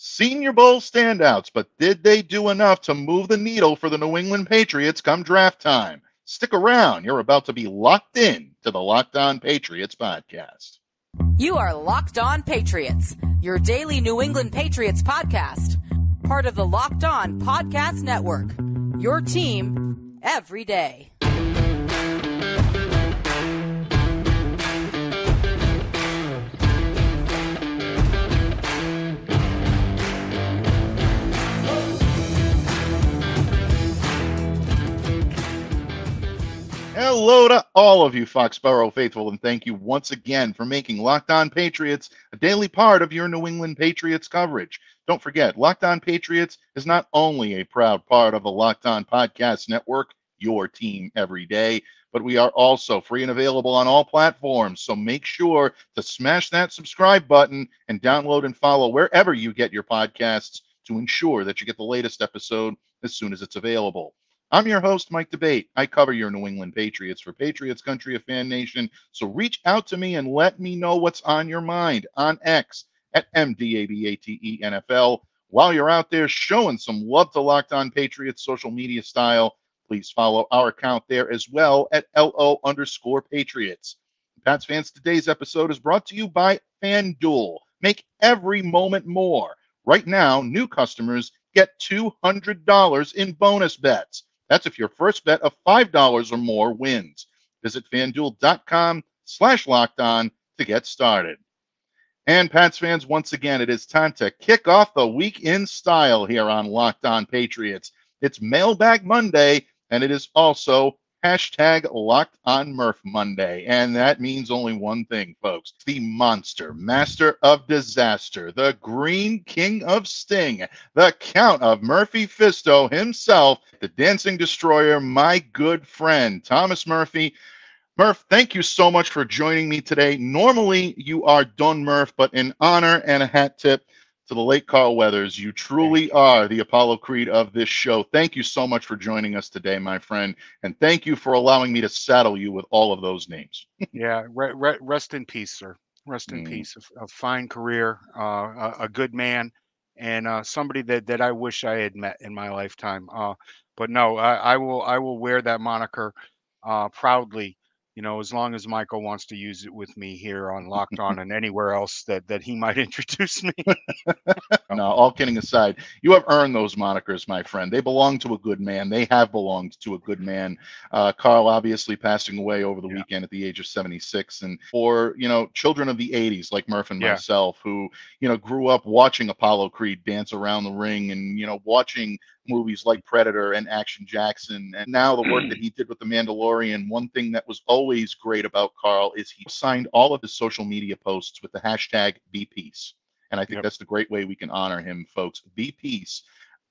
Senior Bowl standouts, but did they do enough to move the needle for the New England Patriots come draft time? Stick around. You're about to be locked in to the Locked On Patriots podcast. You are Locked On Patriots, your daily New England Patriots podcast. Part of the Locked On Podcast Network, your team every day. Hello to all of you Foxborough faithful, and thank you once again for making Locked On Patriots a daily part of your New England Patriots coverage. Don't forget, Locked On Patriots is not only a proud part of the Locked On Podcast Network, your team every day, but we are also free and available on all platforms. So make sure to smash that subscribe button and download and follow wherever you get your podcasts to ensure that you get the latest episode as soon as it's available. I'm your host, Mike Debate. I cover your New England Patriots for Patriots Country of Fan Nation. So reach out to me and let me know what's on your mind on X at MDABATENFL. While you're out there showing some love to Locked On Patriots social media style, please follow our account there as well at LO_Patriots. Pats fans, today's episode is brought to you by FanDuel. Make every moment more. Right now, new customers get $200 in bonus bets. That's if your first bet of $5 or more wins. Visit FanDuel.com/LockedOn to get started. And Pats fans, once again, it is time to kick off the week in style here on Locked On Patriots. It's Mailbag Monday, and it is also #Locked On Murph Monday. And that means only one thing, folks. The monster, master of disaster, the green king of sting, the Count of Murphy Fisto himself, the dancing destroyer, my good friend, Thomas Murphy. Murph, thank you so much for joining me today. Normally, you are Don Murph, but in honor and a hat tip to the late Carl Weathers, you truly are the Apollo Creed of this show. Thank you so much for joining us today, my friend, and thank you for allowing me to saddle you with all of those names. Yeah, rest in peace, sir. Rest in peace. A fine career, a good man, and somebody that I wish I had met in my lifetime. But no, I will wear that moniker proudly. You know, as long as Michael wants to use it with me here on Locked On and anywhere else that he might introduce me. No, all kidding aside, you have earned those monikers, my friend. They belong to a good man. They have belonged to a good man. Carl obviously passing away over the weekend at the age of 76. And for, children of the 80s like Murph and myself who, grew up watching Apollo Creed dance around the ring and, watching movies like Predator and Action Jackson, and now the work that he did with The Mandalorian. One thing that was always great about Carl is he signed all of his social media posts with the #BePeace. And I think that's the great way we can honor him, folks. Be peace.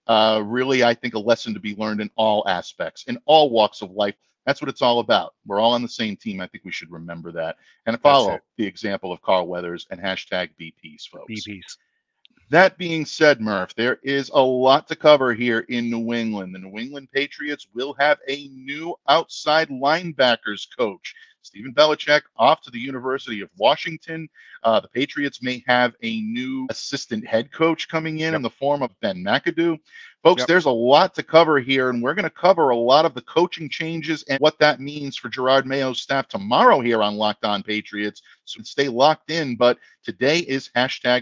Really, I think a lesson to be learned in all aspects, in all walks of life. That's what it's all about. We're all on the same team. I think we should remember that and follow the example of Carl Weathers and #BePeace, folks. Be peace. That being said, Murph, there is a lot to cover here in New England. The New England Patriots will have a new outside linebackers coach. Stephen Belichick off to the University of Washington. The Patriots may have a new assistant head coach coming in the form of Ben McAdoo. Folks, there's a lot to cover here, and we're going to cover a lot of the coaching changes and what that means for Gerard Mayo's staff tomorrow here on Locked On Patriots. So stay locked in, but today is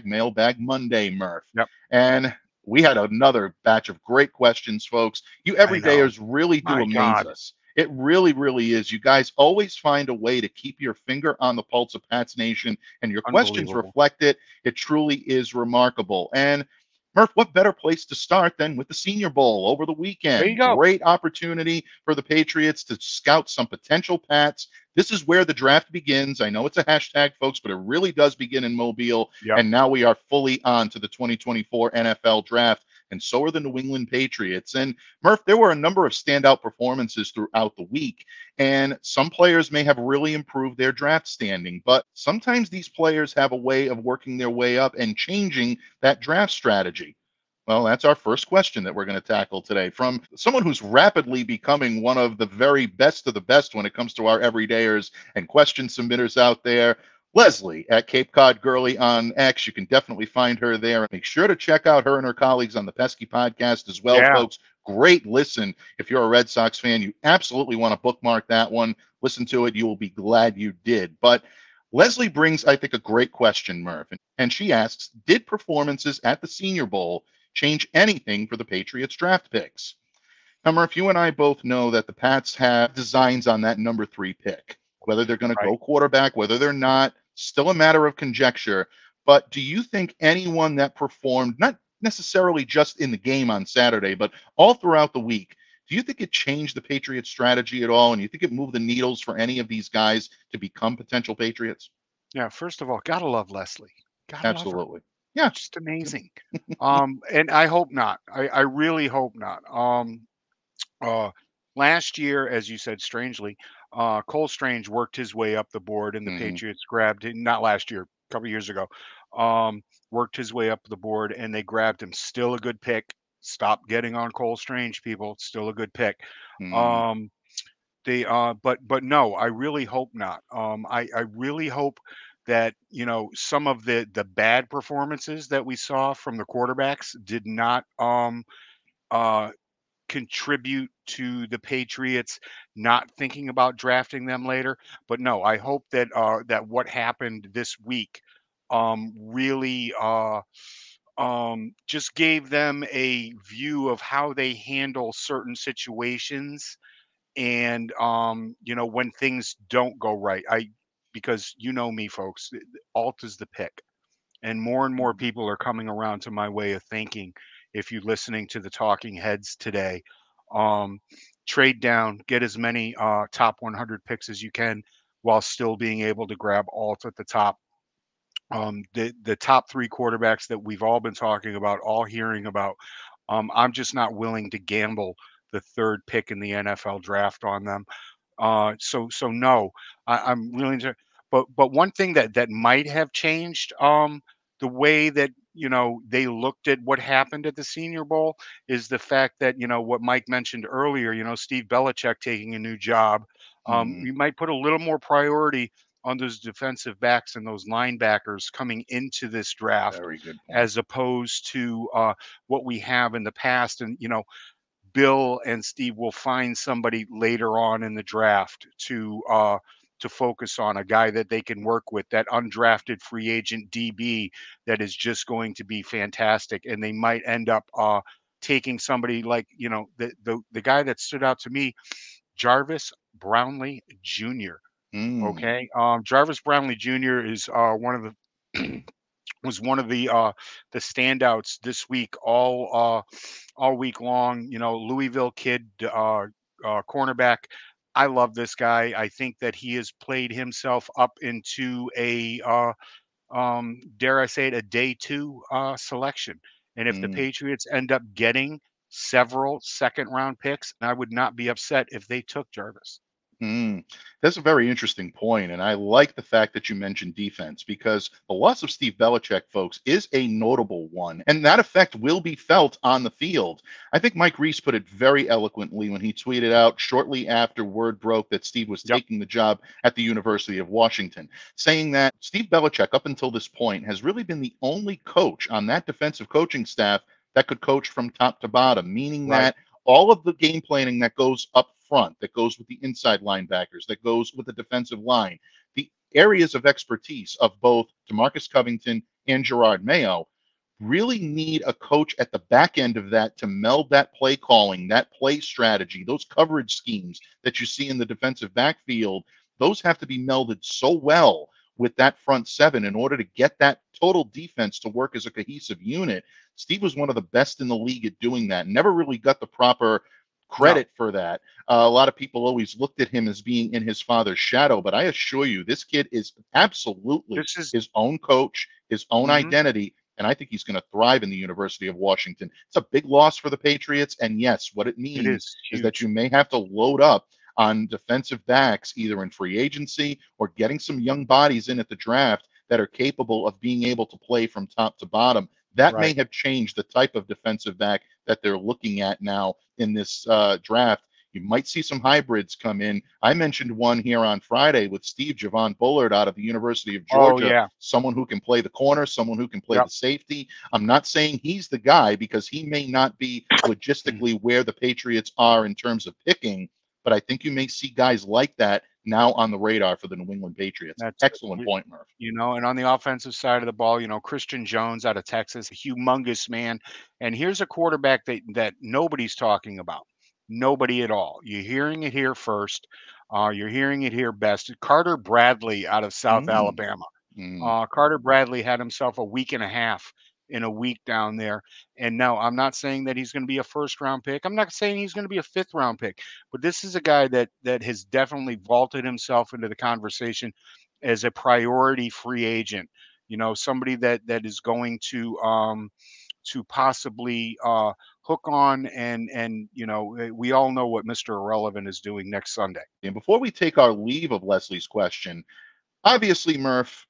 #Mailbag Monday, Murph. And we had another batch of great questions, folks. You everydayers really do amaze us. It really, really is. You guys always find a way to keep your finger on the pulse of Pats Nation, and your questions reflect it. It truly is remarkable. And Murph, what better place to start than with the Senior Bowl over the weekend? There you go. Great opportunity for the Patriots to scout some potential Pats. This is where the draft begins. I know it's a hashtag, folks, but it really does begin in Mobile. And now we are fully on to the 2024 NFL Draft. And so are the New England Patriots. And Murph, there were a number of standout performances throughout the week. And some players may have really improved their draft standing, but sometimes these players have a way of working their way up and changing that draft strategy. Well, that's our first question that we're going to tackle today from someone who's rapidly becoming one of the very best of the best when it comes to our everydayers and question submitters out there. Leslie at Cape Cod Girly on X. You can definitely find her there. Make sure to check out her and her colleagues on the Pesky Podcast as well, Yeah, folks. Great listen. If you're a Red Sox fan, you absolutely want to bookmark that one. Listen to it. You will be glad you did. But Leslie brings, I think, a great question, Murph. And she asks, did performances at the Senior Bowl change anything for the Patriots draft picks? Now, Murph, you and I both know that the Pats have designs on that number 3 pick. Whether they're going to right. go quarterback, whether they're not, still a matter of conjecture. But do you think anyone that performed, not necessarily just in the game on Saturday, but all throughout the week, do you think it changed the Patriots' strategy at all? And you think it moved the needles for any of these guys to become potential Patriots? Yeah, first of all, gotta love Leslie. Gotta love her. Absolutely. Yeah. Just amazing. And I hope not. I really hope not. Uh, Last year, as you said, strangely, Cole Strange worked his way up the board, and the Hmm. Patriots grabbed him. Not last year, a couple years ago. Worked his way up the board, and they grabbed him. Still a good pick. Stop getting on Cole Strange, people. Still a good pick. Hmm. Um, but no, I really hope not. I really hope that some of the bad performances that we saw from the quarterbacks did not uh contribute to the Patriots not thinking about drafting them later. But no, I hope that that what happened this week really just gave them a view of how they handle certain situations, and when things don't go right. I Because you know me, folks, alt is the pick, and more people are coming around to my way of thinking. If you're listening to the talking heads today, um, trade down, get as many top 100 picks as you can while still being able to grab alt at the top. The top 3 quarterbacks that we've all been talking about, all hearing about, I'm just not willing to gamble the 3rd pick in the NFL draft on them. So no, I'm willing to. But one thing that might have changed the way that they looked at what happened at the Senior Bowl is the fact that what Mike mentioned earlier. Steve Belichick taking a new job. Hmm. We might put a little more priority on those defensive backs and those linebackers coming into this draft, Very good point. as opposed to what we have in the past. And Bill and Steve will find somebody later on in the draft to focus on, a guy that they can work with, that undrafted free agent DB that is just going to be fantastic, and they might end up taking somebody like the guy that stood out to me, Jarvis Brownlee Jr. Hmm. Okay, Jarvis Brownlee Jr. is one of the was one of the standouts this week, all week long. Louisville kid, cornerback. I love this guy. I think that he has played himself up into a dare I say it, a day 2 selection. And if the Hmm. Patriots end up getting several second round picks, I would not be upset if they took Jarvis. Mm, that's a very interesting point, and I like the fact that you mentioned defense because the loss of Steve Belichick, folks, is a notable one, and that effect will be felt on the field. I think Mike Reese put it very eloquently when he tweeted out shortly after word broke that Steve was Yep. taking the job at the University of Washington, saying that Steve Belichick, up until this point, has really been the only coach on that defensive coaching staff that could coach from top to bottom, meaning Right. that all of the game planning that goes up front, that goes with the inside linebackers, that goes with the defensive line, the areas of expertise of both DeMarcus Covington and Gerard Mayo really need a coach at the back end of that to meld that play calling, that play strategy, those coverage schemes that you see in the defensive backfield. Those have to be melded so well with that front 7 in order to get that total defense to work as a cohesive unit. Steve was one of the best in the league at doing that. Never really got the proper No. credit for that. A lot of people always looked at him as being in his father's shadow, but I assure you, this kid is absolutely This is his own coach, his own mhm, identity, and I think he's going to thrive in the University of Washington. It's a big loss for the Patriots, and yes, what it it means is is that you huge. may have to load up on defensive backs either in free agency or getting some young bodies in at the draft that are capable of being able to play from top to bottom. That may Right. have changed the type of defensive back that they're looking at now in this draft. You might see some hybrids come in. I mentioned one here on Friday with Steve Javon Bullard out of the University of Oh Georgia, yeah. someone who can play the corner, someone who can play Yep. the safety. I'm not saying he's the guy because he may not be logistically where the Patriots are in terms of picking, but I think you may see guys like that now on the radar for the New England Patriots. That's Excellent point, Murph. and on the offensive side of the ball, Christian Jones out of Texas, a humongous man. And here's a quarterback that nobody's talking about. Nobody at all. You're hearing it here first. You're hearing it here best. Carter Bradley out of South Mm, Alabama. mm. Carter Bradley had himself a week and a half in a week down there. And no, I'm not saying that he's going to be a first round pick. I'm not saying he's going to be a fifth round pick, but this is a guy that has definitely vaulted himself into the conversation as a priority free agent. Somebody that is going to possibly hook on and we all know what Mr. Irrelevant is doing next Sunday. And before we take our leave of Leslie's question, obviously, Murph,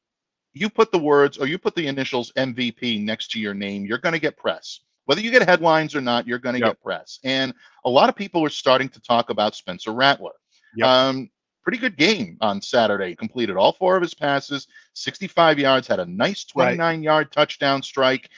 you put the words or you put the initials MVP next to your name, you're going to get press. Whether you get headlines or not, you're going to Yep. get press. And a lot of people are starting to talk about Spencer Rattler. Yep. Pretty good game on Saturday. Completed all 4 of his passes, 65 yards, had a nice 29-yard touchdown strike.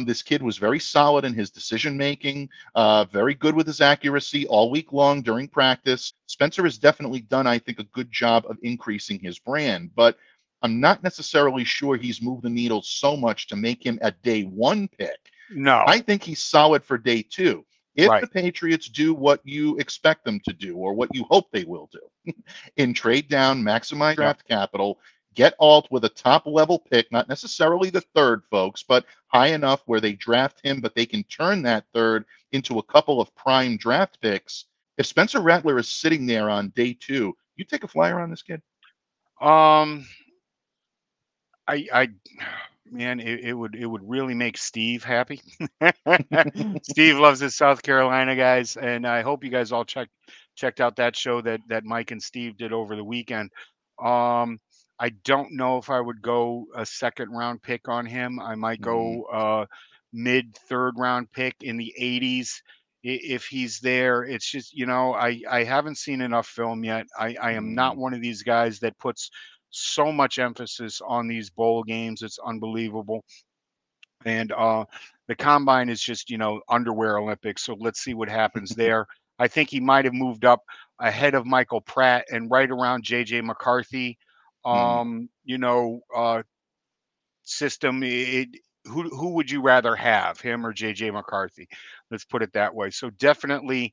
This kid was very solid in his decision making, very good with his accuracy all week long during practice. Spencer has definitely done, I think, a good job of increasing his brand, but I'm not necessarily sure he's moved the needle so much to make him a day 1 pick. No. I think he's solid for day 2. If Right. the Patriots do what you expect them to do or what you hope they will do in trade down, maximize draft capital, get Alt with a top level pick, not necessarily the 3rd, folks, but high enough where they draft him, but they can turn that 3rd into a couple of prime draft picks. If Spencer Rattler is sitting there on day 2, you take a flyer on this kid? Man, it would really make Steve happy. Steve loves his South Carolina guys, and I hope you guys all checked out that show that Mike and Steve did over the weekend. I don't know if I would go a 2nd round pick on him. I might go mid 3rd round pick in the 80s if he's there. It's just I haven't seen enough film yet. I am not one of these guys that puts so much emphasis on these bowl games. It's unbelievable. And the combine is just, underwear Olympics. So let's see what happens there. I think he might have moved up ahead of Michael Pratt and right around JJ McCarthy. System. Who would you rather have, him or JJ McCarthy? Let's put it that way. So definitely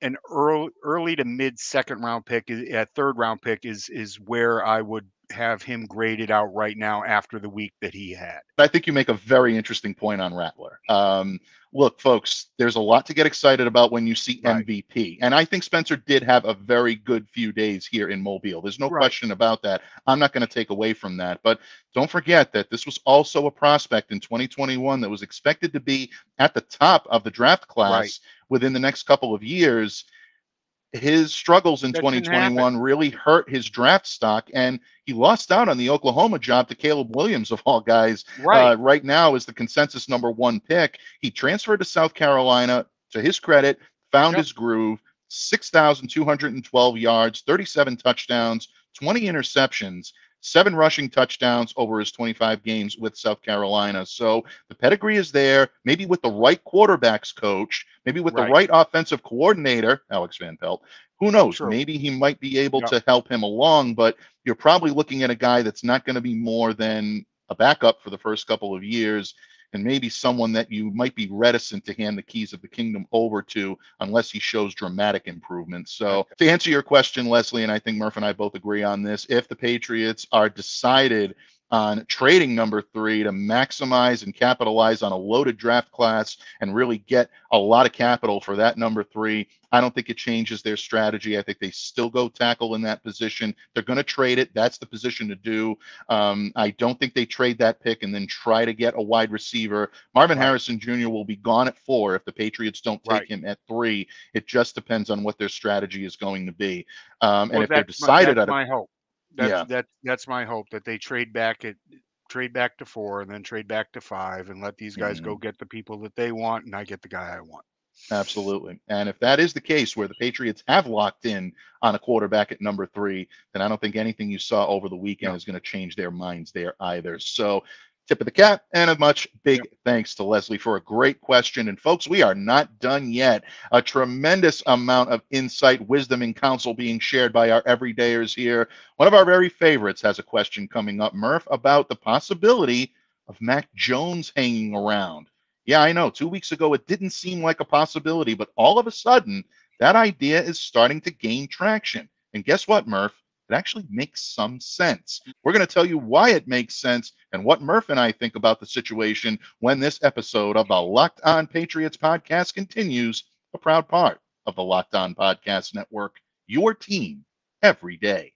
an early to mid 2nd round pick, at 3rd round pick is where I would have him graded out right now after the week that he had. I think you make a very interesting point on Rattler. Look, folks, there's a lot to get excited about when you see MVP. And I think Spencer did have a very good few days here in Mobile. There's no question about that. I'm not going to take away from that. But don't forget that this was also a prospect in 2021 that was expected to be at the top of the draft class within the next couple of years. His struggles in 2021 really hurt his draft stock, and he lost out on the Oklahoma job to Caleb Williams, of all guys. Right now is the consensus number 1 pick. He transferred to South Carolina. To his credit, found his groove, 6,212 yards, 37 touchdowns, 20 interceptions, 7 rushing touchdowns over his 25 games with South Carolina. So the pedigree is there. Maybe with the right quarterbacks coach, maybe with the right offensive coordinator, Alex Van Pelt, who knows? Maybe he might be able to help him along, but you're probably looking at a guy that's not going to be more than a backup for the first couple of years, and maybe someone that you might be reticent to hand the keys of the kingdom over to unless he shows dramatic improvements. So to answer your question, Leslie, and I think Murph and I both agree on this, if the Patriots are decided on trading number 3 to maximize and capitalize on a loaded draft class and really get a lot of capital for that number 3, I don't think it changes their strategy. I think they still go tackle in that position. They're going to trade it. That's the position to do. I don't think they trade that pick and then try to get a wide receiver. Marvin Harrison Jr. will be gone at 4 if the Patriots don't take him at 3. It just depends on what their strategy is going to be. And if they're decided, that's my hope. That's my hope, that they trade back to 4 and then trade back to 5 and let these guys go get the people that they want, and I get the guy I want. Absolutely. And if that is the case where the Patriots have locked in on a quarterback at number 3, then I don't think anything you saw over the weekend No. is going to change their minds there either. So, tip of the cap and a much big Yep. thanks to Leslie for a great question. And folks, we are not done yet. A tremendous amount of insight, wisdom, and counsel being shared by our everydayers here. One of our very favorites has a question coming up, Murph, about the possibility of Mac Jones hanging around. Yeah, I know. 2 weeks ago, it didn't seem like a possibility, but all of a sudden, that idea is starting to gain traction. And guess what, Murph? It actually makes some sense. We're going to tell you why it makes sense and what Murph and I think about the situation when this episode of the Locked On Patriots podcast continues, a proud part of the Locked On Podcast Network, your team every day.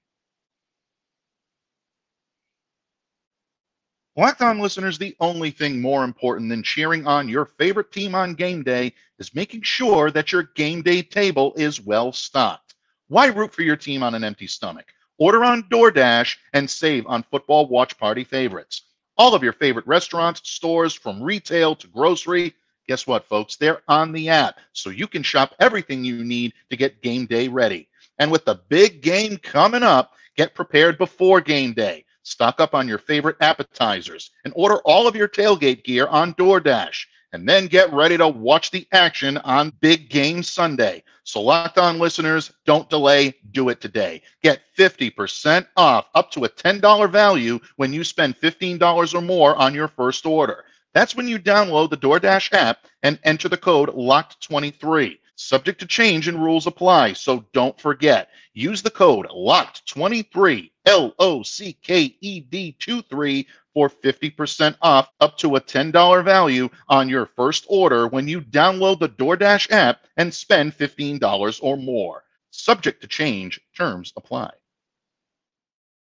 Locked On listeners, the only thing more important than cheering on your favorite team on game day is making sure that your game day table is well stocked. Why root for your team on an empty stomach? Order on DoorDash and save on football watch party favorites. All of your favorite restaurants, stores, from retail to grocery, guess what, folks? They're on the app, so you can shop everything you need to get game day ready. And with the big game coming up, get prepared before game day. Stock up on your favorite appetizers and order all of your tailgate gear on DoorDash. And then get ready to watch the action on Big Game Sunday. So, Locked On listeners, don't delay, do it today. Get 50% off up to a $10 value when you spend $15 or more on your first order. That's when you download the DoorDash app and enter the code LOCKED23. Subject to change and rules apply, so don't forget. Use the code LOCKED23, LOCKED23 for 50% off up to a $10 value on your first order when you download the DoorDash app and spend $15 or more. Subject to change, terms apply.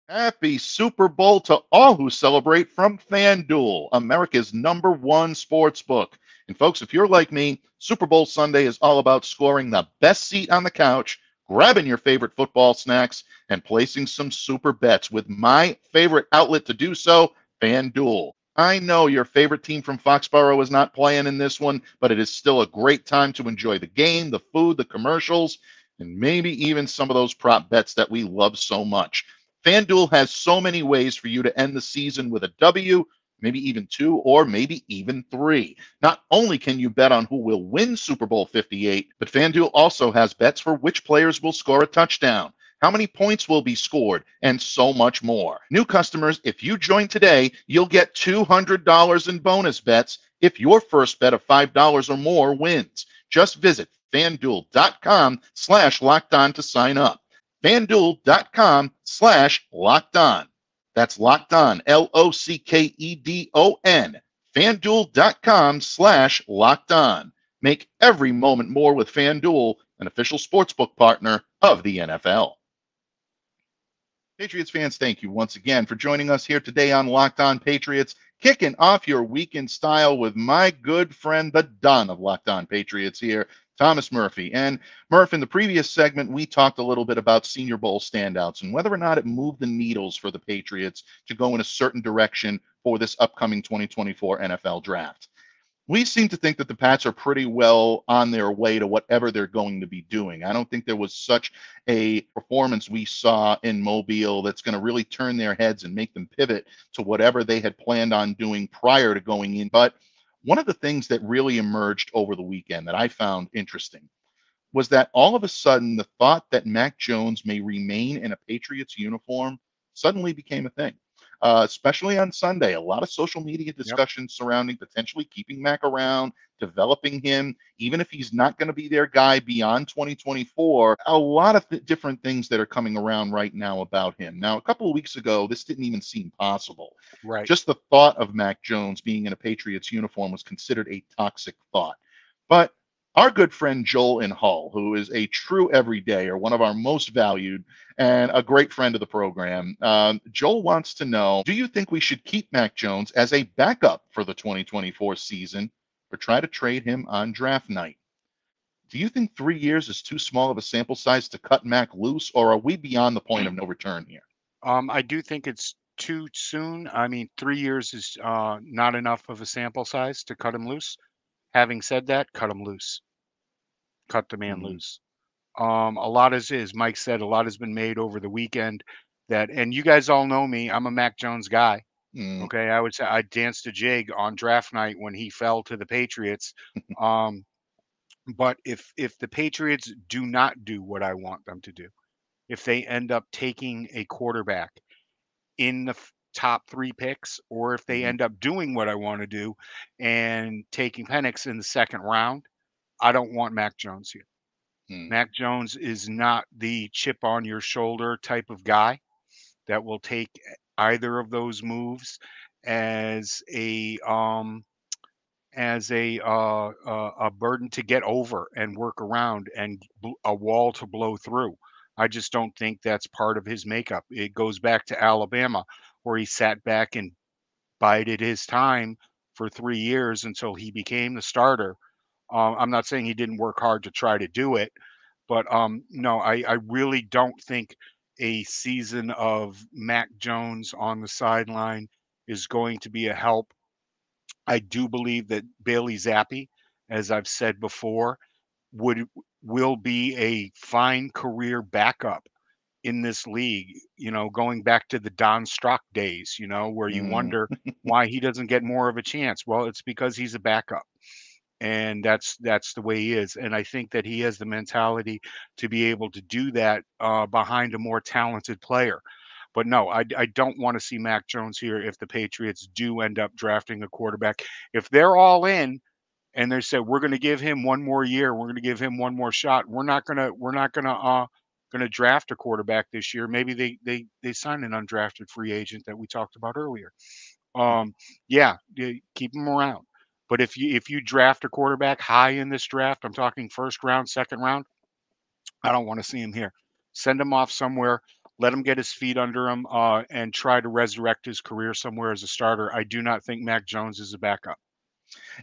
Happy Super Bowl to all who celebrate from FanDuel, America's #1 sports book. And folks, if you're like me, Super Bowl Sunday is all about scoring the best seat on the couch, grabbing your favorite football snacks, and placing some super bets with my favorite outlet to do so, FanDuel. I know your favorite team from Foxborough is not playing in this one, but it is still a great time to enjoy the game, the food, the commercials, and maybe even some of those prop bets that we love so much. FanDuel has so many ways for you to end the season with a W, maybe even 2, or maybe even 3. Not only can you bet on who will win Super Bowl 58, but FanDuel also has bets for which players will score a touchdown, how many points will be scored, and so much more. New customers, if you join today, you'll get $200 in bonus bets if your first bet of $5 or more wins. Just visit FanDuel.com/LockedOn to sign up. FanDuel.com/LockedOn. That's Locked On, LOCKEDON. FanDuel.com/LockedOn. Make every moment more with FanDuel, an official sportsbook partner of the NFL. Patriots fans, thank you once again for joining us here today on Locked On Patriots, kicking off your week in style with my good friend, the Don of Locked On Patriots here, Thomas Murphy. And Murph, in the previous segment, we talked a little bit about Senior Bowl standouts and whether or not it moved the needles for the Patriots to go in a certain direction for this upcoming 2024 NFL draft. We seem to think that the Pats are pretty well on their way to whatever they're going to be doing. I don't think there was such a performance we saw in Mobile that's going to really turn their heads and make them pivot to whatever they had planned on doing prior to going in. But one of the things that really emerged over the weekend that I found interesting was that all of a sudden the thought that Mac Jones may remain in a Patriots uniform suddenly became a thing. Especially on Sunday, a lot of social media discussions surrounding potentially keeping Mac around, developing him, even if he's not going to be their guy beyond 2024. A lot of different things that are coming around right now about him. Now, a couple of weeks ago, this didn't even seem possible. Right. Just the thought of Mac Jones being in a Patriots uniform was considered a toxic thought. But our good friend Joel in Hull, who is a true everydayer, one of our most valued, and a great friend of the program, Joel wants to know, do you think we should keep Mac Jones as a backup for the 2024 season or try to trade him on draft night? Do you think 3 years is too small of a sample size to cut Mac loose, or are we beyond the point of no return here? I do think it's too soon. I mean, 3 years is not enough of a sample size to cut him loose. Having said that, cut him loose. cut the man Mhm. loose. A lot is, as Mike said, a lot has been made over the weekend and you guys all know me. I'm a Mac Jones guy. Mm. Okay. I would say I danced a jig on draft night when he fell to the Patriots. Um, but if the Patriots do not do what I want them to do, if they end up taking a quarterback in the top 3 picks, or if they Mhm. end up doing what I want to do and taking Penix in the second round, I don't want Mac Jones here. Mm. Mac Jones is not the chip on your shoulder type of guy that will take either of those moves as a burden to get over and work around and a wall to blow through. I just don't think that's part of his makeup. It goes back to Alabama, where he sat back and bided his time for 3 years until he became the starter. I'm not saying he didn't work hard to try to do it, but no, I really don't think a season of Mac Jones on the sideline is going to be a help. I do believe that Bailey Zappi, as I've said before, would will be a fine career backup in this league, going back to the Don Strock days, where you Mm. wonder why he doesn't get more of a chance. Well, it's because he's a backup. And that's the way he is. And I think that he has the mentality to be able to do that behind a more talented player. But no, I don't want to see Mac Jones here if the Patriots do end up drafting a quarterback. If they're all in and they said we're going to give him one more year, we're going to give him one more shot. We're not going to draft a quarterback this year. Maybe they sign an undrafted free agent that we talked about earlier. Yeah, keep him around. But if you draft a quarterback high in this draft, I'm talking first round, second round, I don't want to see him here. Send him off somewhere. Let him get his feet under him and try to resurrect his career somewhere as a starter. I do not think Mac Jones is a backup.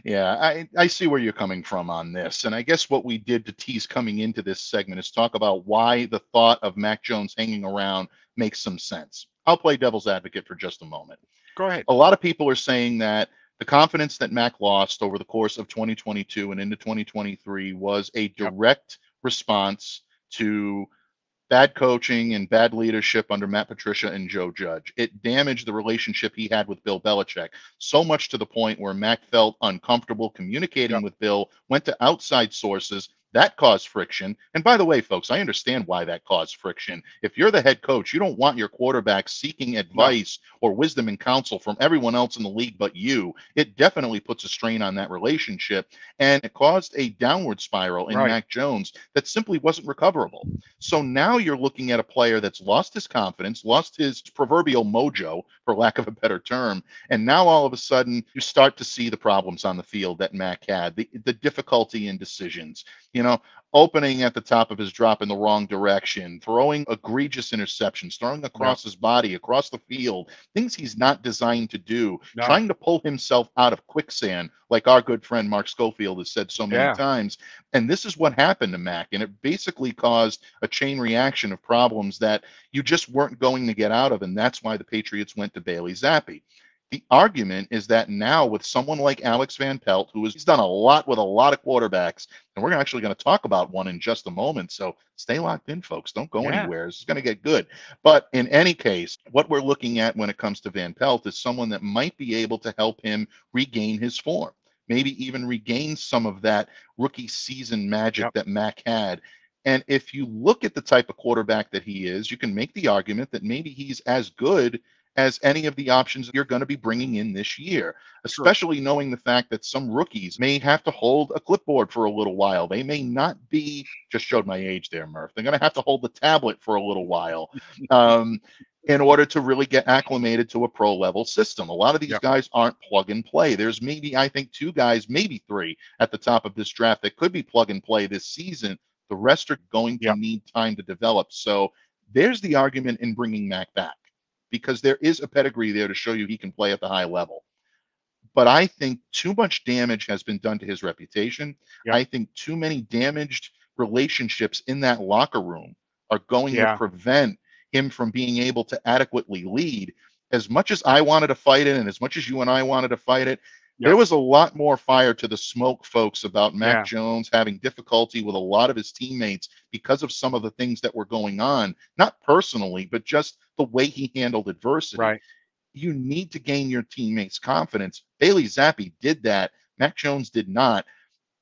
Yeah, I see where you're coming from on this. And I guess what we did to tease coming into this segment is talk about why the thought of Mac Jones hanging around makes some sense. I'll play devil's advocate for just a moment. Go ahead. A lot of people are saying that the confidence that Mac lost over the course of 2022 and into 2023 was a Yep. direct response to bad coaching and bad leadership under Matt Patricia and Joe Judge. It damaged the relationship he had with Bill Belichick so much to the point where Mac felt uncomfortable communicating Yep. with Bill, went to outside sources. That caused friction. And by the way, folks, I understand why that caused friction. If you're the head coach, you don't want your quarterback seeking No. advice or wisdom and counsel from everyone else in the league but you. It definitely puts a strain on that relationship. And it caused a downward spiral in Right. Mac Jones that simply wasn't recoverable. So now you're looking at a player that's lost his confidence, lost his proverbial mojo, for lack of a better term. And now all of a sudden you start to see the problems on the field that Mac had, the difficulty in decisions, opening at the top of his drop in the wrong direction, throwing egregious interceptions, throwing Yep. across his body, across the field, things he's not designed to do, No. trying to pull himself out of quicksand, like our good friend Mark Schofield has said so many Yeah. times. And this is what happened to Mac. And it basically caused a chain reaction of problems that you just weren't going to get out of. And that's why the Patriots went to Bailey Zappi. The argument is that now with someone like Alex Van Pelt, he's done a lot with a lot of quarterbacks, and we're actually going to talk about one in just a moment. So stay locked in, folks. Don't go Yeah. anywhere. This is going to get good. But in any case, what we're looking at when it comes to Van Pelt is someone that might be able to help him regain his form, maybe even regain some of that rookie season magic Yep. that Mac had. And if you look at the type of quarterback that he is, you can make the argument that maybe he's as good as any of the options you're going to be bringing in this year, True. especially knowing the fact that some rookies may have to hold a clipboard for a little while. They may not be, just showed my age there, Murph. They're going to have to hold the tablet for a little while in order to really get acclimated to a pro level system. A lot of these Yep. guys aren't plug and play. There's maybe, I think, 2 guys, maybe 3 at the top of this draft that could be plug and play this season. The rest are going to Yep. need time to develop. So there's the argument in bringing Mac back, because there is a pedigree there to show you he can play at the high level. But I think too much damage has been done to his reputation. Yep. I think too many damaged relationships in that locker room are going to Yeah. prevent him from being able to adequately lead. As much as I wanted to fight it, and as much as you and I wanted to fight it, There was a lot more fire to the smoke, folks, about Mac Yeah. Jones having difficulty with a lot of his teammates because of some of the things that were going on, not personally, but just the way he handled adversity. Right. You need to gain your teammates' confidence. Bailey Zappi did that. Mac Jones did not.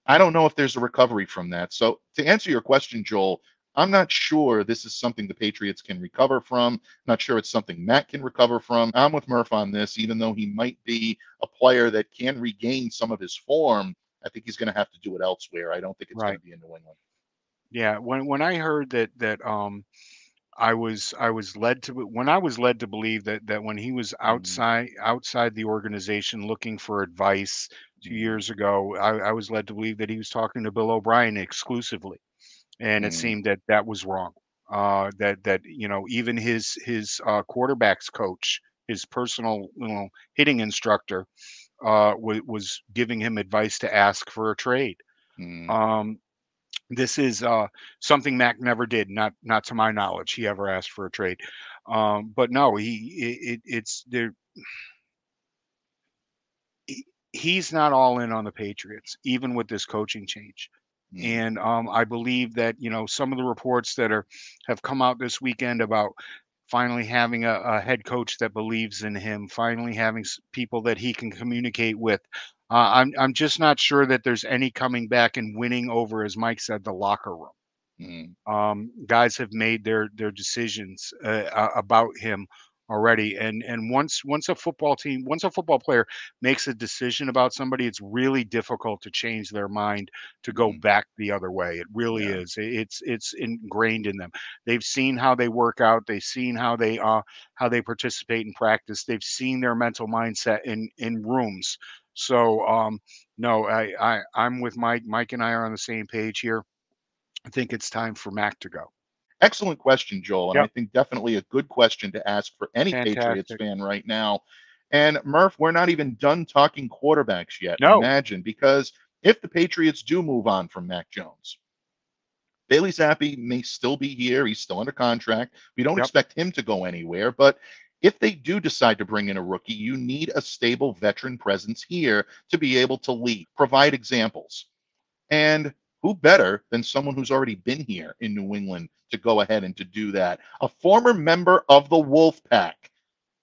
I don't know if there's a recovery from that. So to answer your question, Joel, I'm not sure this is something the Patriots can recover from. Not sure it's something Matt can recover from. I'm with Murph on this, even though he might be a player that can regain some of his form. I think he's going to have to do it elsewhere. I don't think it's going Right. to be in New England. Yeah. When I heard that I was led to when I was led to believe that when he was Mm, outside the organization looking for advice 2 years ago, I was led to believe that he was talking to Bill O'Brien exclusively, and it mm, seemed that that was wrong. That even his quarterbacks coach, his personal hitting instructor, was giving him advice to ask for a trade. mm, Um, this is something Mac never did, not to my knowledge. He ever asked for a trade, but no, it's there. he- He's not all in on the Patriots, even with this coaching change. mm, And I believe that some of the reports that have come out this weekend about finally having a head coach that believes in him, finally having people that he can communicate with. I'm just not sure that there's any coming back and winning over, as Mike said, the locker room. mm, Guys have made their decisions about him already, and once a football player makes a decision about somebody, it's really difficult to change their mind to go mm. back the other way. It really Yeah. is. It's ingrained in them. They've seen how they work out. They've seen how they participate in practice. They've seen their mental mindset in rooms. So no, I'm with Mike. Mike and I are on the same page here. I think it's time for Mac to go. Excellent question, Joel. And I Yep. think definitely a good question to ask for any Patriots Fantastic. fan right now. And Murph, we're not even done talking quarterbacks yet. No. Imagine, because if the Patriots do move on from Mac Jones, Bailey Zappi may still be here. He's still under contract. We don't Yep. expect him to go anywhere. But if they do decide to bring in a rookie, you need a stable veteran presence here to be able to lead, provide examples. And who better than someone who's already been here in New England to go ahead and to do that? A former member of the Wolf Pack.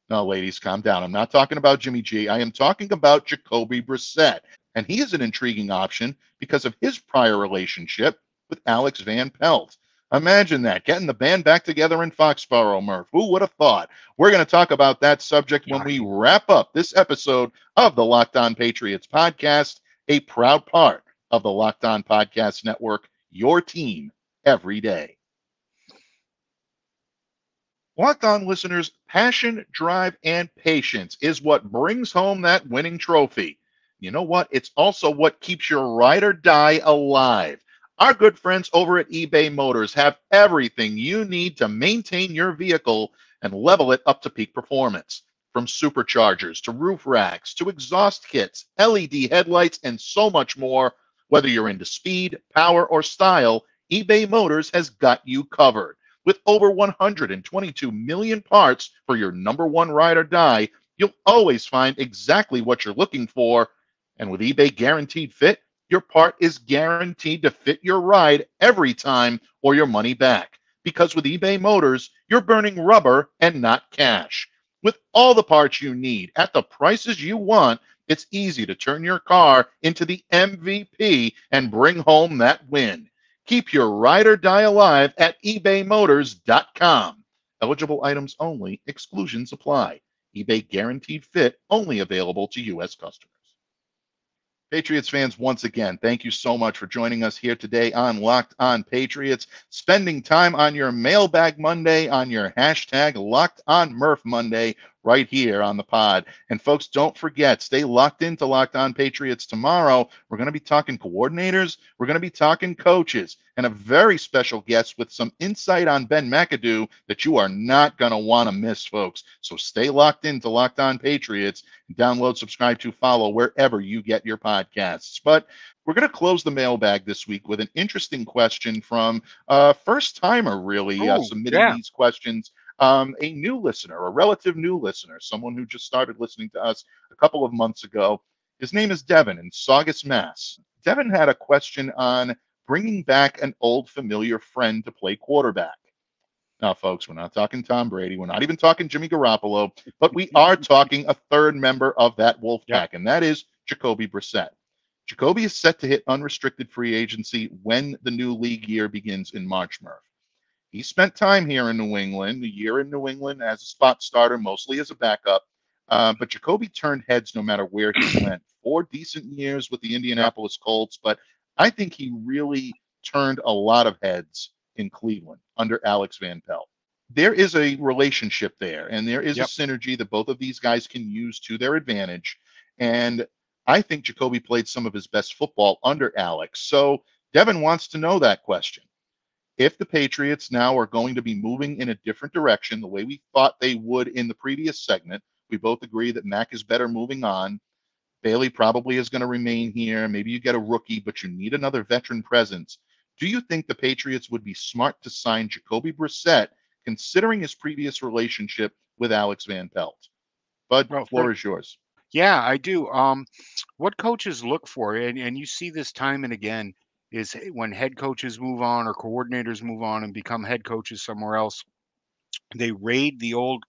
No, ladies, calm down. I'm not talking about Jimmy G. I am talking about Jacoby Brissett. And he is an intriguing option because of his prior relationship with Alex Van Pelt. Imagine that, getting the band back together in Foxborough, Murph. Who would have thought? We're going to talk about that subject when we wrap up this episode of the Locked On Patriots podcast, a proud part of the Locked On Podcast Network, your team every day. Locked On listeners, passion, drive, and patience is what brings home that winning trophy. You know what? It's also what keeps your ride or die alive. Our good friends over at eBay Motors have everything you need to maintain your vehicle and level it up to peak performance. From superchargers to roof racks to exhaust kits, LED headlights, and so much more. Whether you're into speed, power, or style, eBay Motors has got you covered. With over 122 million parts for your number one ride or die, you'll always find exactly what you're looking for. And with eBay Guaranteed Fit, your part is guaranteed to fit your ride every time or your money back. Because with eBay Motors, you're burning rubber and not cash. With all the parts you need at the prices you want, it's easy to turn your car into the MVP and bring home that win. Keep your ride or die alive at ebaymotors.com. Eligible items only, exclusions apply. eBay Guaranteed Fit only available to U.S. customers. Patriots fans, once again, thank you so much for joining us here today on Locked On Patriots, spending time on your Mailbag Monday, on your hashtag Locked On Murph Monday, right here on the pod. And folks, don't forget, stay locked into Locked On Patriots tomorrow. We're going to be talking coordinators, we're going to be talking coaches, and a very special guest with some insight on Ben McAdoo that you are not going to want to miss, folks. So stay locked into Locked On Patriots. Download, subscribe to, follow wherever you get your podcasts. But we're going to close the mailbag this week with an interesting question from a first timer, really, Oh, submitting yeah. these questions. A new listener, a relative new listener, someone who just started listening to us a couple of months ago. His name is Devin in Saugus, Mass. Devin had a question on bringing back an old familiar friend to play quarterback. Now, folks, we're not talking Tom Brady. We're not even talking Jimmy Garoppolo, but we are talking a third member of that wolf pack, and that is Jacoby Brissett. Jacoby is set to hit unrestricted free agency when the new league year begins in March, Murph. He spent time here in New England, a year in New England as a spot starter, mostly as a backup. But Jacoby turned heads no matter where he went. 4 decent years with the Indianapolis Colts, but I think he really turned a lot of heads in Cleveland under Alex Van Pelt. There is a relationship there, and there is a synergy that both of these guys can use to their advantage. And I think Jacoby played some of his best football under Alex. So Devin wants to know that question. If the Patriots now are going to be moving in a different direction, the way we thought they would in the previous segment, we both agree that Mac is better moving on. Bailey probably is going to remain here. Maybe you get a rookie, but you need another veteran presence. Do you think the Patriots would be smart to sign Jacoby Brissett, considering his previous relationship with Alex Van Pelt? Bud, Well, floor is yours. Yeah, I do. What coaches look for, and you see this time and again, is when head coaches move on or coordinators move on and become head coaches somewhere else, they raid the old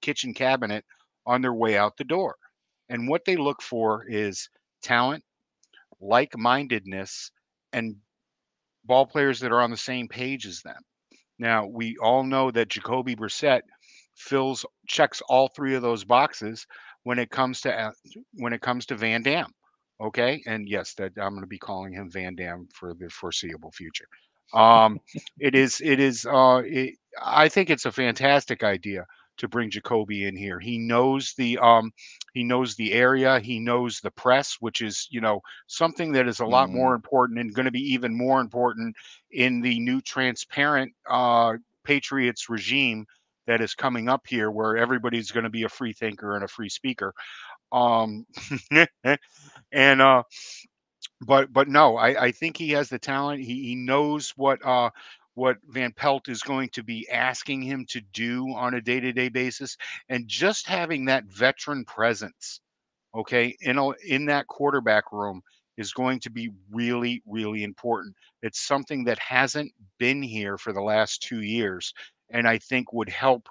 kitchen cabinet on their way out the door. And what they look for is talent, like-mindedness, and ball players that are on the same page as them. Now, we all know that Jacoby Brissett checks all 3 of those boxes when it comes to Van Dam. Okay, and yes, that I'm going to be calling him Van Dam for the foreseeable future. It is. I think it's a fantastic idea to bring Jacoby in here. He knows the area. He knows the press, which is something that is a lot more important and going to be even more important in the new transparent Patriots regime that is coming up here, where everybody's going to be a free thinker and a free speaker. And but no, I think he has the talent. He knows what Van Pelt is going to be asking him to do on a day-to-day basis, and just having that veteran presence, okay, in that quarterback room is going to be really, really important. It's something that hasn't been here for the last 2 years, and I think would help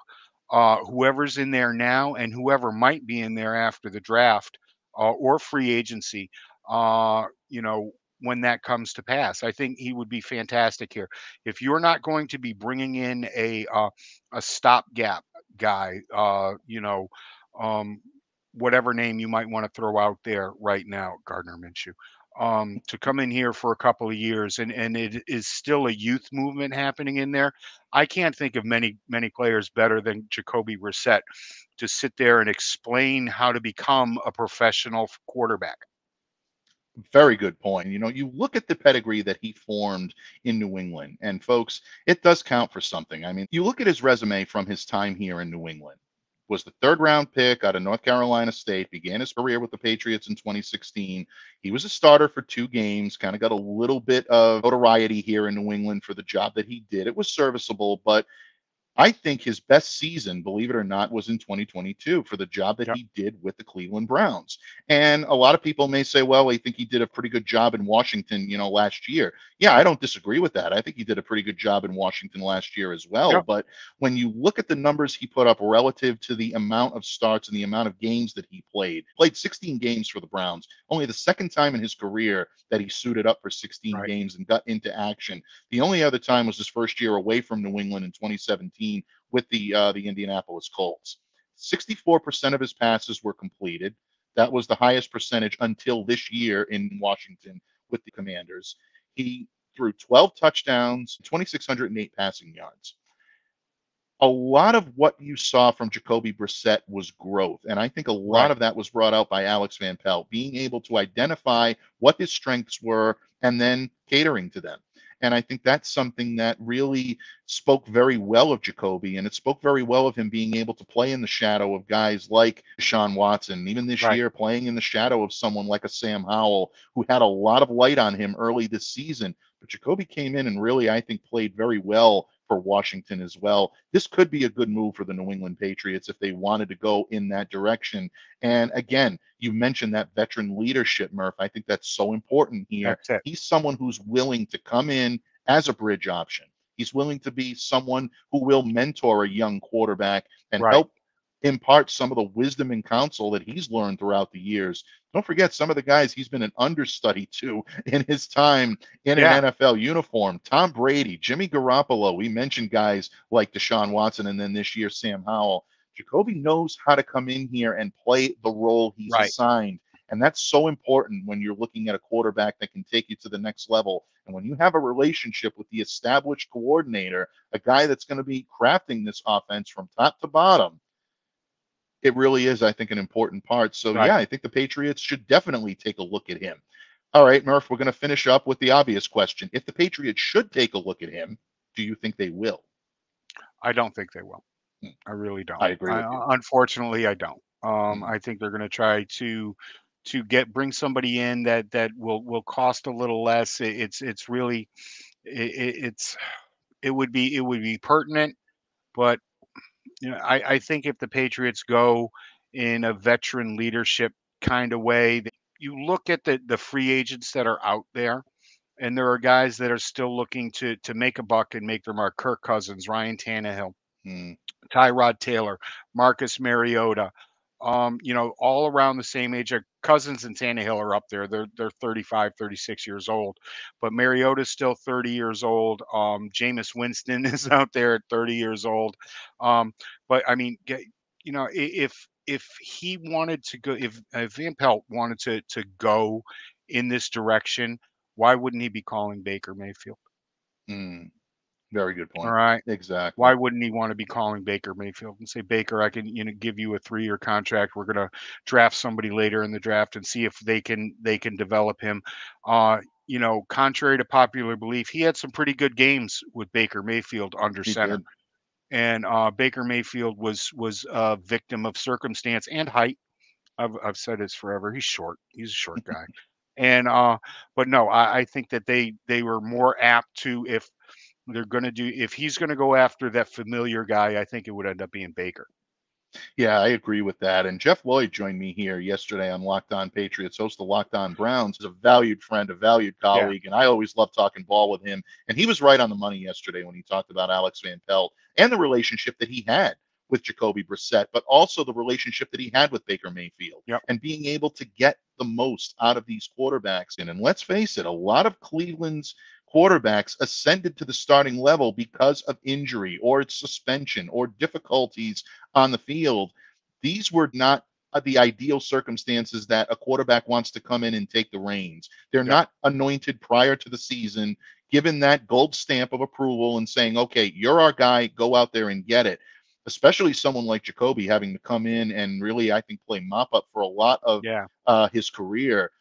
whoever's in there now and whoever might be in there after the draft or free agency, when that comes to pass. I think he would be fantastic here. If you're not going to be bringing in a stopgap guy, whatever name you might want to throw out there right now, Gardner Minshew, to come in here for a couple of years, and it is still a youth movement happening in there. I can't think of many players better than Jacoby Brissett to sit there and explain how to become a professional quarterback. Very good point. You look at the pedigree that he formed in New England, and folks, it does count for something. I mean, you look at his resume from his time here in New England. Was the 3rd round pick out of North Carolina State, began his career with the Patriots in 2016. He was a starter for 2 games, kind of got a little bit of notoriety here in New England for the job that he did. It was serviceable, but I think his best season, believe it or not, was in 2022 for the job that he did with the Cleveland Browns. And a lot of people may say, well, I think he did a pretty good job in Washington, last year. Yeah, I don't disagree with that. I think he did a pretty good job in Washington last year as well. Yep. But when you look at the numbers he put up relative to the amount of starts and the amount of games that he played 16 games for the Browns, only the 2nd time in his career that he suited up for 16 games and got into action. The only other time was his first year away from New England in 2017 with the Indianapolis Colts. 64% of his passes were completed. That was the highest percentage until this year in Washington with the Commanders. He threw 12 touchdowns, 2,608 passing yards. A lot of what you saw from Jacoby Brissett was growth, and I think a lot of that was brought out by Alex Van Pelt, being able to identify what his strengths were and then catering to them. And I think that's something that really spoke very well of Jacoby, and it spoke very well of him being able to play in the shadow of guys like Deshaun Watson, even this year playing in the shadow of someone like a Sam Howell, who had a lot of light on him early this season. But Jacoby came in and really, I think, played very well for Washington as well. This could be a good move for the New England Patriots if they wanted to go in that direction. And again, you mentioned that veteran leadership, Murph. I think that's so important here. That's it. He's someone who's willing to come in as a bridge option. He's willing to be someone who will mentor a young quarterback and Right. help impart some of the wisdom and counsel that he's learned throughout the years. Don't forget some of the guys he's been an understudy to in his time in Yeah. an NFL uniform. Tom Brady, Jimmy Garoppolo. We mentioned guys like Deshaun Watson, and then this year Sam Howell. Jacoby knows how to come in here and play the role he's Right. assigned. And that's so important when you're looking at a quarterback that can take you to the next level. And when you have a relationship with the established coordinator, a guy that's going to be crafting this offense from top to bottom, it really is, I think, an important part. So, Right. yeah, I think the Patriots should definitely take a look at him. All right, Murph, we're going to finish up with the obvious question. If the Patriots should take a look at him, do you think they will? I don't think they will. I really don't. I agree with you. Unfortunately, I don't. Mm, I think they're going to try to bring somebody in that will cost a little less. It's really it's it would be pertinent, but I think if the Patriots go in a veteran leadership kind of way, you look at the free agents that are out there, and there are guys that are still looking to make a buck and make their mark. Kirk Cousins, Ryan Tannehill, mm, Tyrod Taylor, Marcus Mariota, all around the same age. Cousins and Tannehill are up there. They're 35, 36 years old, but Mariota's still 30 years old. Jameis Winston is out there at 30 years old. But I mean, if he wanted to go, if Van Pelt wanted to go in this direction, why wouldn't he be calling Baker Mayfield? mm. Very good All point. right. Exactly. Why wouldn't he want to be calling Baker Mayfield and say, Baker, I can, give you a 3-year contract. We're going to draft somebody later in the draft and see if they can develop him. Contrary to popular belief, he had some pretty good games with Baker Mayfield under He center. did. And Baker Mayfield was a victim of circumstance and height. I've said this forever. He's short. He's a short guy. And but no, I think that they were more apt to, if he's gonna go after that familiar guy, I think it would end up being Baker. Yeah, I agree with that. And Jeff Lloyd joined me here yesterday on Locked On Patriots, host of Locked On Browns. He's a valued friend, a valued Yeah, colleague, and I always love talking ball with him. And he was right on the money yesterday when he talked about Alex Van Pelt and the relationship that he had with Jacoby Brissett, but also the relationship that he had with Baker Mayfield yep, and being able to get the most out of these quarterbacks. And let's face it, a lot of Cleveland's quarterbacks ascended to the starting level because of injury or suspension or difficulties on the field. These were not the ideal circumstances that a quarterback wants to come in and take the reins. They're yep, not anointed prior to the season, given that gold stamp of approval and saying, okay, you're our guy, go out there and get it. Especially someone like Jacoby having to come in and really, I think, play mop up for a lot of yeah, his career.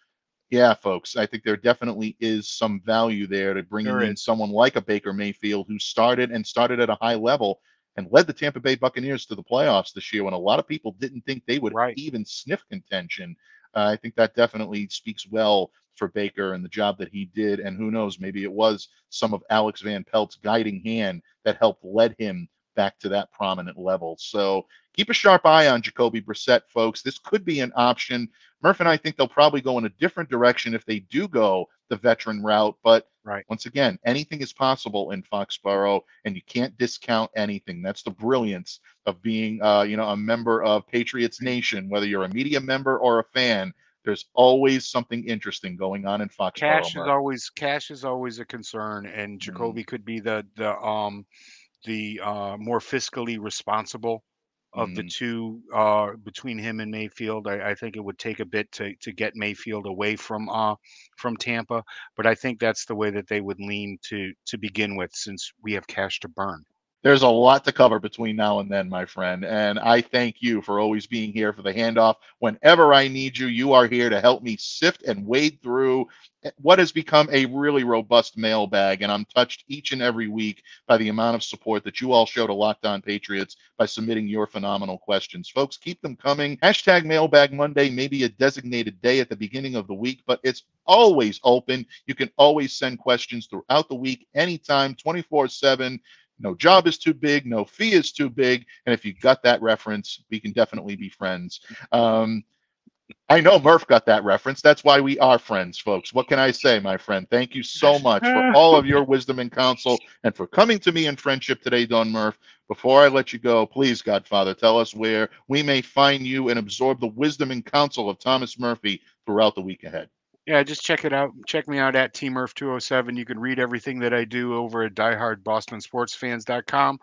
Yeah, folks, I think there definitely is some value there to bringing there in is. someone like a Baker Mayfield who started at a high level and led the Tampa Bay Buccaneers to the playoffs this year when a lot of people didn't think they would Right. even sniff contention. I think that definitely speaks well for Baker and the job that he did. And who knows, maybe it was some of Alex Van Pelt's guiding hand that helped lead him back to that prominent level. So keep a sharp eye on Jacoby Brissett, folks. This could be an option. Murph and I think they'll probably go in a different direction if they do go the veteran route. But Right. once again, anything is possible in Foxborough, and you can't discount anything. That's the brilliance of being, a member of Patriots Nation. Whether you're a media member or a fan, there's always something interesting going on in Foxborough, Murph. Cash is always a concern, and Mm, Jacoby could be the more fiscally responsible of the mm. two, between him and Mayfield. I think it would take a bit to get Mayfield away from Tampa, but I think that's the way that they would lean to begin with, since we have cash to burn. There's a lot to cover between now and then, my friend. And I thank you for always being here for the handoff. Whenever I need you, you are here to help me sift and wade through what has become a really robust mailbag. And I'm touched each and every week by the amount of support that you all show to Locked On Patriots by submitting your phenomenal questions. Folks, keep them coming. Hashtag Mailbag Monday may be a designated day at the beginning of the week, but it's always open. You can always send questions throughout the week, anytime, 24/7. No job is too big, no fee is too big, and if you got that reference, we can definitely be friends. I know Murph got that reference. That's why we are friends, folks. What can I say, my friend? Thank you so much for all of your wisdom and counsel and for coming to me in friendship today, Don Murph. Before I let you go, please, Godfather, tell us where we may find you and absorb the wisdom and counsel of Thomas Murphy throughout the week ahead. Yeah, just check it out. Check me out at tmurph207. You can read everything that I do over at diehardbostonsportsfans.com.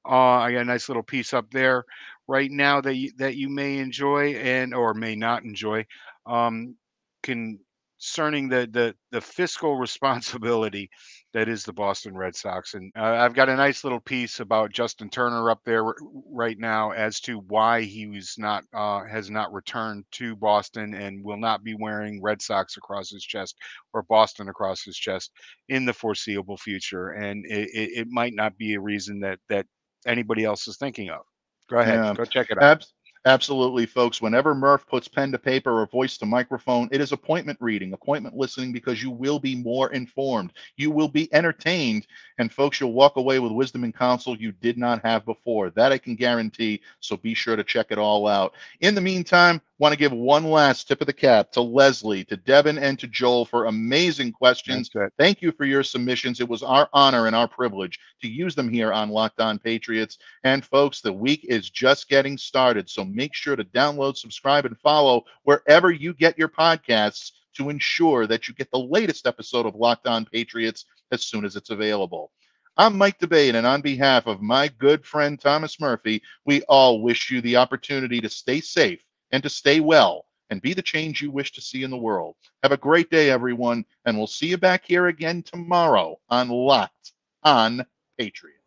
I got a nice little piece up there right now that you may enjoy and or may not enjoy. Um, concerning the fiscal responsibility that is the Boston Red Sox, and I've got a nice little piece about Justin Turner up there right now as to why he was not has not returned to Boston and will not be wearing Red Sox across his chest or Boston across his chest in the foreseeable future, and it might not be a reason that anybody else is thinking of. Go ahead, Yeah, go check it out. absolutely, folks. Whenever Murph puts pen to paper or voice to microphone, it is appointment reading, appointment listening, because you will be more informed. You will be entertained. And, folks, you'll walk away with wisdom and counsel you did not have before. That I can guarantee. So be sure to check it all out. In the meantime, want to give one last tip of the cap to Leslie, to Devin, and to Joel for amazing questions. Thank you for your submissions. It was our honor and our privilege to use them here on Locked On Patriots. And, folks, the week is just getting started. So make sure to download, subscribe, and follow wherever you get your podcasts to ensure that you get the latest episode of Locked On Patriots as soon as it's available. I'm Mike DeBate, and on behalf of my good friend Thomas Murphy, we all wish you the opportunity to stay safe and to stay well and be the change you wish to see in the world. Have a great day, everyone, and we'll see you back here again tomorrow on Locked On Patriots.